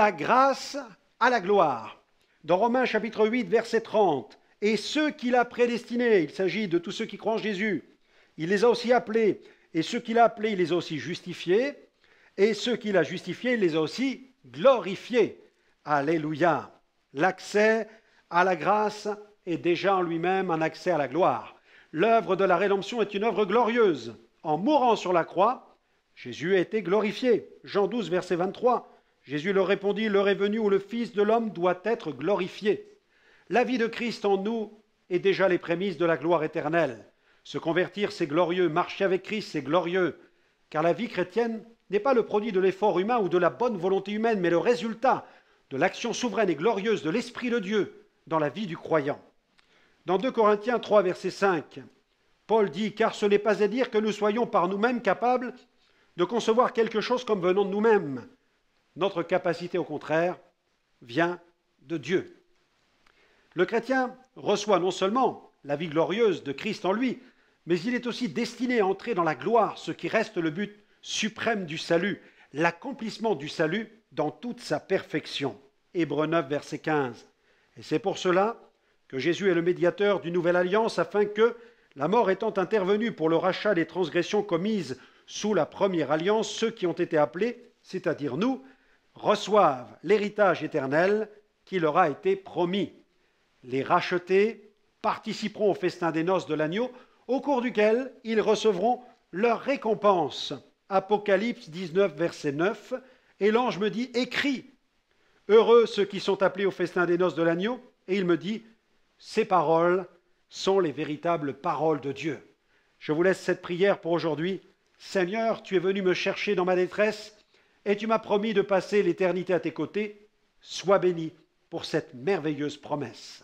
la grâce à la gloire. Dans Romains chapitre 8, verset 30, « Et ceux qu'il a prédestinés », il s'agit de tous ceux qui croient en Jésus, il les a aussi appelés, et ceux qu'il a appelés, il les a aussi justifiés, et ceux qu'il a justifiés, il les a aussi glorifiés. Alléluia. L'accès à la grâce est déjà en lui-même un accès à la gloire. L'œuvre de la rédemption est une œuvre glorieuse. En mourant sur la croix, Jésus a été glorifié. Jean 12, verset 23. Jésus leur répondit, « L'heure est venue où le Fils de l'homme doit être glorifié. » La vie de Christ en nous est déjà les prémices de la gloire éternelle. Se convertir, c'est glorieux. Marcher avec Christ, c'est glorieux. Car la vie chrétienne n'est pas le produit de l'effort humain ou de la bonne volonté humaine, mais le résultat de l'action souveraine et glorieuse de l'Esprit de Dieu dans la vie du croyant. Dans 2 Corinthiens 3, verset 5, Paul dit « Car ce n'est pas à dire que nous soyons par nous-mêmes capables de concevoir quelque chose comme venant de nous-mêmes. Notre capacité, au contraire, vient de Dieu. » Le chrétien reçoit non seulement la vie glorieuse de Christ en lui, mais il est aussi destiné à entrer dans la gloire, ce qui reste le but suprême du salut, l'accomplissement du salut dans toute sa perfection. Hébreux 9, verset 15. Et c'est pour cela que Jésus est le médiateur d'une nouvelle alliance, afin que, la mort étant intervenue pour le rachat des transgressions commises sous la première alliance, ceux qui ont été appelés, c'est-à-dire nous, reçoivent l'héritage éternel qui leur a été promis. Les rachetés participeront au festin des noces de l'agneau, au cours duquel ils recevront leur récompense. Apocalypse 19, verset 9, et l'ange me dit, écris, heureux ceux qui sont appelés au festin des noces de l'agneau, et il me dit, ces paroles sont les véritables paroles de Dieu. Je vous laisse cette prière pour aujourd'hui. Seigneur, tu es venu me chercher dans ma détresse, et tu m'as promis de passer l'éternité à tes côtés. Sois béni pour cette merveilleuse promesse.